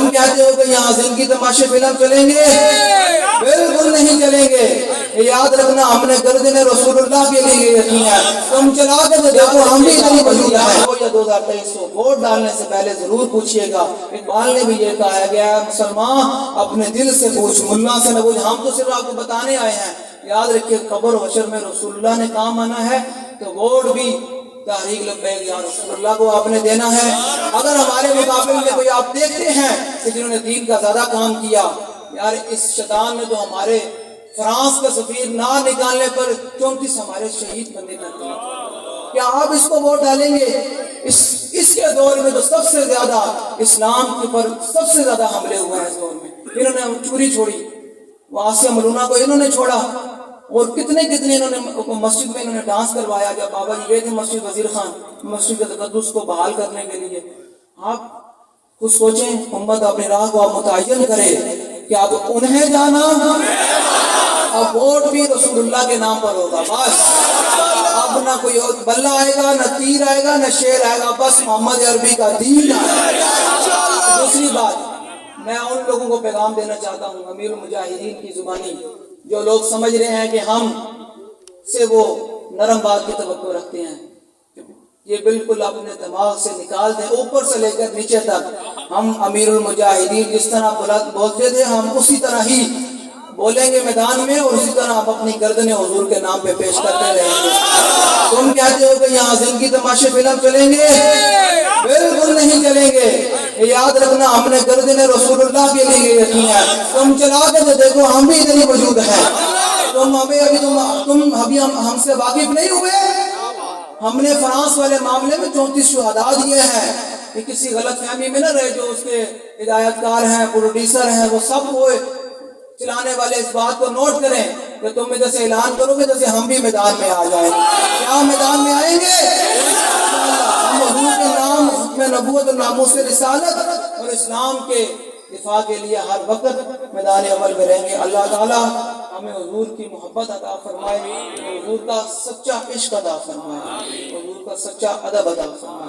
تم کہتے ہو کہ یہاں زندگی تماشے فلم چلیں گے؟ بالکل نہیں چلیں گے. یاد رکھنا ہم نے گردن رسول اللہ کے لیے رکھی ہے. تم چلا کے تو دیکھو ہم بھی اتنی موجود ہیں. 2023 کو ووٹ ڈالنے سے پہلے ضرور پوچھئے گا. اقبال نے بھی یہ کہا گیا ہے مسلمان اپنے دل سے پوچھ, ملا سے نہ پوچھ. ہم تو صرف آپ کو بتانے آئے ہیں. یاد رکھیے قبر و حشر میں رسول اللہ نے کام آنا ہے تو ووٹ بھی تحریک لبیک یا رسول اللہ کو آپ نے دینا ہے. اگر ہمارے مقابل میں کوئی آپ دیکھتے ہیں کہ جنہوں نے دین کا زیادہ کام کیا, یار اس شیطان نے تو ہمارے فرانس کا سفیر نہ نکالنے پر 34 ہمارے شہید بندے کر دیے. کیا آپ اس کو ووٹ ڈالیں گے؟ اس کے دور میں تو سب سے زیادہ اسلام کے پر سب سے زیادہ حملے ہوئے ہیں. اس دور میں انہوں نے چوری چھوڑی, واسیہ ملونہ کو انہوں نے چھوڑا, اور کتنے انہوں نے مسجد میں انہوں نے ڈانس کروایا. جب بابا جی گئے تھے مسجد وزیر خان مسجد کے تقدس کو بحال کرنے کے لیے. آپ خود سوچیں, امت اپنی راہ کو آپ متعین کرے کہ آپ انہیں جانا, اب ووٹ بھی رسول اللہ کے نام پر ہوگا. بس اب نہ کوئی اور بلہ آئے گا, نہ تیر آئے گا, نہ شیر آئے گا, بس محمد عربی کا دین آئے گا. دوسری بات, میں ان لوگوں کو پیغام دینا چاہتا ہوں امیر المجاہدین کی زبانی, جو لوگ سمجھ رہے ہیں کہ ہم سے وہ نرم بات کی توقع رکھتے ہیں, یہ بالکل اپنے دماغ سے نکال دیں. اوپر سے لے کر نیچے تک ہم امیر المجاہدین جس طرح بلند بولتے تھے ہم اسی طرح ہی بولیں گے میدان میں, اور اسی طرح ہم اپنی گردنیں حضور کے نام پہ پیش کرتے رہیں گے. تم کہتے ہو کہ یہاں زندگی تماشے فلم چلیں گے؟ بالکل نہیں چلیں گے. یاد رکھنا ہم نے گردن رسول اللہ کے لیے رکھی ہے. تم چلا کے تو دیکھو ہم بھی اتنی موجود ہیں. تم ابھی ہم سے واقف نہیں ہوئے. ہم نے فرانس والے معاملے میں 34 شہداء دیے ہیں. کہ کسی غلط فہمی میں نہ رہے, جو اس کے ہدایت کار ہیں, پروڈیوسر ہیں, وہ سب وہ چلانے والے اس بات کو نوٹ کریں کہ تم ادھر سے اعلان کرو گے جیسے ہم بھی میدان میں آ جائیں گے. کیا میدان میں آئیں گے؟ ہم حضور کے نام میں نبوت اور ناموس رسالت اور اسلام کے دفاع کے لیے ہر وقت میدان عمل میں رہیں گے. اللہ تعالیٰ ہمیں حضور کی محبت عطا فرمائے, حضور کا سچا عشق عطا فرمائے, حضور کا سچا ادب عطا فرمائے.